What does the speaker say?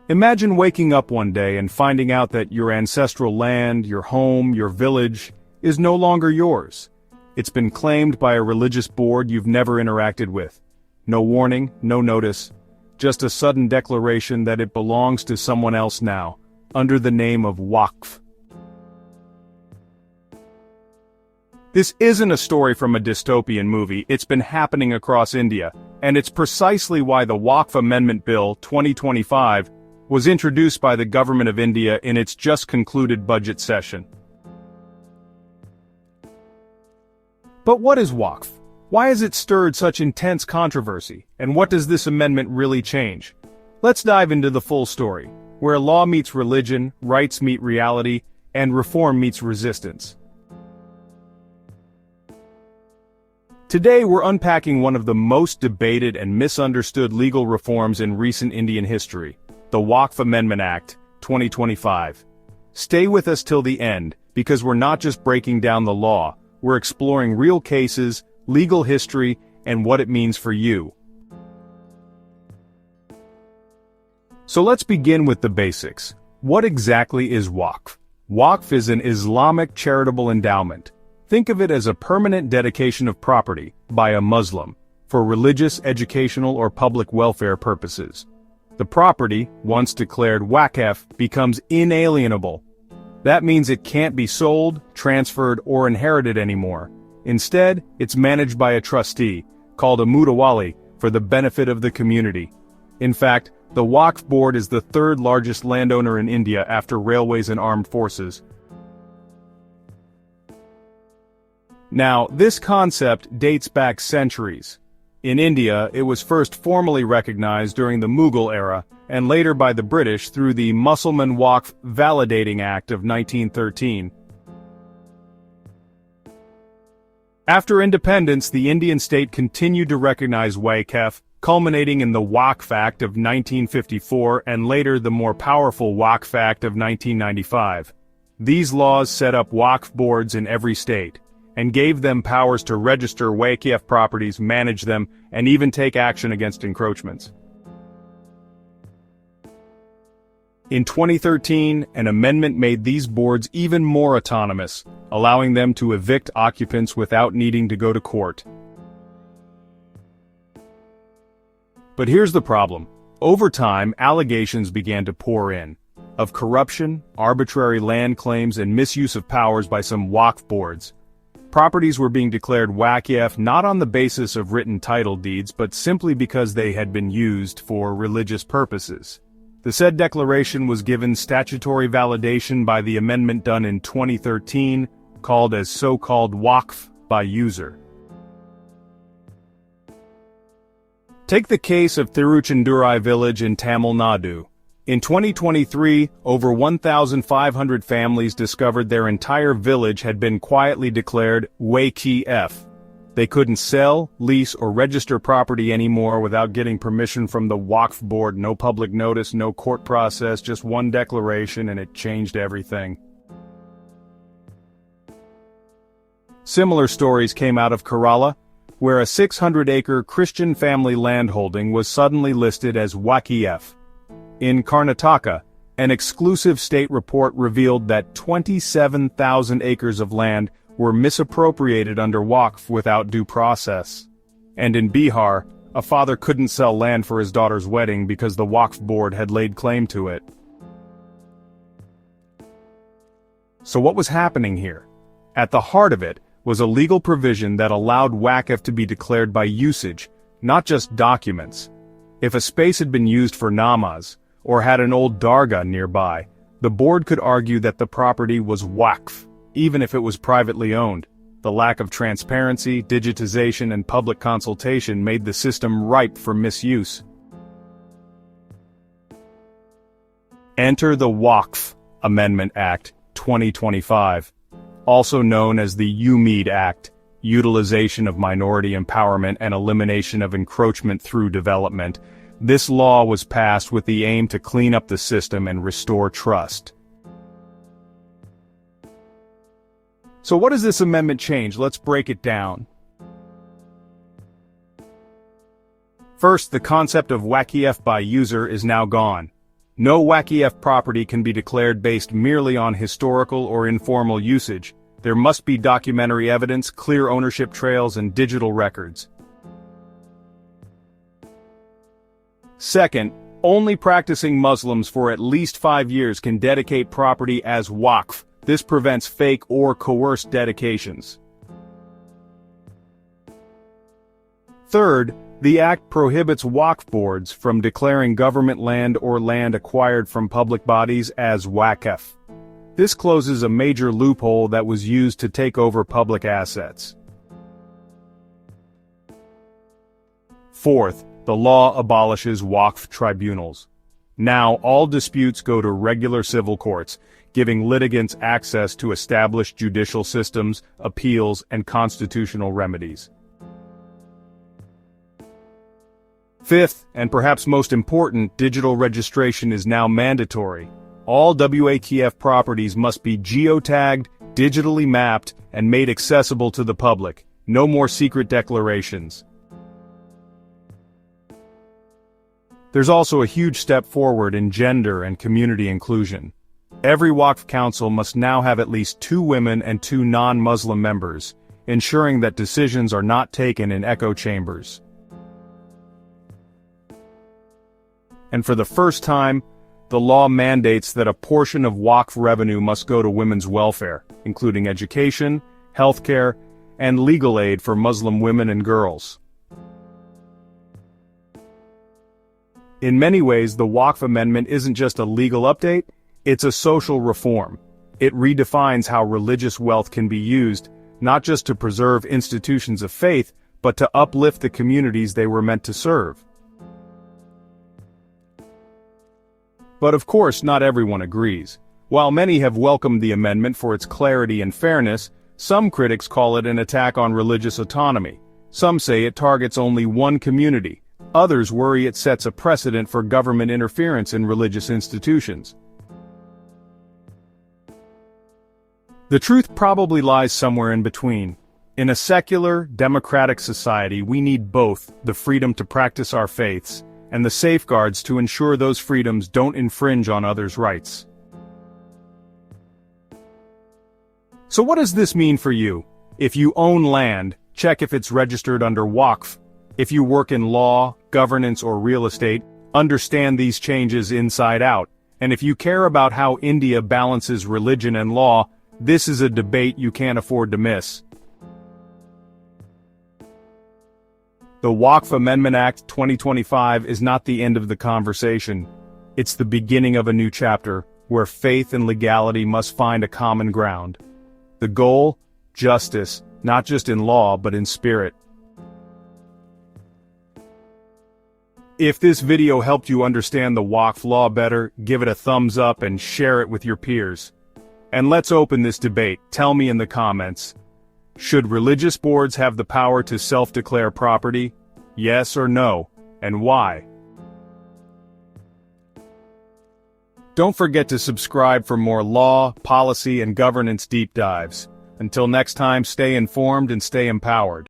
Imagine waking up one day and finding out that your ancestral land, your home, your village, is no longer yours. It's been claimed by a religious board you've never interacted with. No warning, no notice, just a sudden declaration that it belongs to someone else now, under the name of Waqf. This isn't a story from a dystopian movie, it's been happening across India, and it's precisely why the Waqf Amendment Bill 2025 was introduced by the Government of India in its just concluded budget session. But what is Waqf? Why has it stirred such intense controversy, and what does this amendment really change? Let's dive into the full story, where law meets religion, rights meet reality, and reform meets resistance. Today we're unpacking one of the most debated and misunderstood legal reforms in recent Indian history, the Waqf Amendment Act, 2025. Stay with us till the end, because we're not just breaking down the law, we're exploring real cases, legal history, and what it means for you. So let's begin with the basics. What exactly is Waqf? Waqf is an Islamic charitable endowment. Think of it as a permanent dedication of property, by a Muslim, for religious, educational, or public welfare purposes. The property, once declared waqf, becomes inalienable. That means it can't be sold, transferred, or inherited anymore. Instead, it's managed by a trustee, called a mutawalli, for the benefit of the community. In fact, the Waqf board is the third largest landowner in India after railways and armed forces. Now, this concept dates back centuries. In India, it was first formally recognized during the Mughal era, and later by the British through the Mussalman Waqf Validating Act of 1913. After independence, the Indian state continued to recognize waqf, culminating in the Waqf Act of 1954 and later the more powerful Waqf Act of 1995. These laws set up waqf boards in every state, and gave them powers to register waqf properties, manage them, and even take action against encroachments. In 2013, an amendment made these boards even more autonomous, allowing them to evict occupants without needing to go to court. But here's the problem. Over time, allegations began to pour in, of corruption, arbitrary land claims, and misuse of powers by some waqf boards. Properties were being declared waqf not on the basis of written title deeds but simply because they had been used for religious purposes. The said declaration was given statutory validation by the amendment done in 2013, called as so-called waqf-by-user. Take the case of Tiruchenthurai village in Tamil Nadu. In 2023, over 1,500 families discovered their entire village had been quietly declared waqf. They couldn't sell, lease, or register property anymore without getting permission from the Waqf board. No public notice, no court process, just one declaration, and it changed everything. Similar stories came out of Kerala, where a 600-acre Christian family landholding was suddenly listed as waqf. In Karnataka, an exclusive state report revealed that 27,000 acres of land were misappropriated under Waqf without due process. And in Bihar, a father couldn't sell land for his daughter's wedding because the Waqf board had laid claim to it. So what was happening here? At the heart of it was a legal provision that allowed waqf to be declared by usage, not just documents. If a space had been used for namaz, or had an old dargah nearby, the board could argue that the property was waqf, even if it was privately owned. The lack of transparency, digitization, and public consultation made the system ripe for misuse. Enter the Waqf Amendment Act, 2025, also known as the UMEED Act, Utilization of Minority Empowerment and Elimination of Encroachment Through Development. This law was passed with the aim to clean up the system and restore trust. So what does this amendment change? Let's break it down. First, the concept of waqf by user is now gone. No Waqf property can be declared based merely on historical or informal usage. There must be documentary evidence, clear ownership trails, and digital records. Second, only practicing Muslims for at least 5 years can dedicate property as waqf. This prevents fake or coerced dedications. Third, the Act prohibits waqf boards from declaring government land or land acquired from public bodies as waqf. This closes a major loophole that was used to take over public assets. Fourth, the law abolishes waqf tribunals. Now all disputes go to regular civil courts, giving litigants access to established judicial systems, appeals, and constitutional remedies. Fifth, and perhaps most important, digital registration is now mandatory. All Waqf properties must be geotagged, digitally mapped, and made accessible to the public. No more secret declarations. There's also a huge step forward in gender and community inclusion. Every Waqf council must now have at least 2 women and 2 non-Muslim members, ensuring that decisions are not taken in echo chambers. And for the first time, the law mandates that a portion of Waqf revenue must go to women's welfare, including education, healthcare, and legal aid for Muslim women and girls. In many ways, the Waqf Amendment isn't just a legal update, it's a social reform. It redefines how religious wealth can be used, not just to preserve institutions of faith, but to uplift the communities they were meant to serve. But of course, not everyone agrees. While many have welcomed the amendment for its clarity and fairness, some critics call it an attack on religious autonomy. Some say it targets only one community. Others worry it sets a precedent for government interference in religious institutions. The truth probably lies somewhere in between. In a secular, democratic society, we need both the freedom to practice our faiths and the safeguards to ensure those freedoms don't infringe on others' rights. So what does this mean for you? If you own land, check if it's registered under Waqf. If you work in law, governance, or real estate, understand these changes inside out. And if you care about how India balances religion and law, this is a debate you can't afford to miss. The Waqf Amendment Act 2025 is not the end of the conversation. It's the beginning of a new chapter, where faith and legality must find a common ground. The goal? Justice, not just in law but in spirit. If this video helped you understand the Waqf law better, give it a thumbs up and share it with your peers. And let's open this debate. Tell me in the comments. Should religious boards have the power to self-declare property? Yes or no, and why? Don't forget to subscribe for more law, policy, and governance deep dives. Until next time, stay informed and stay empowered.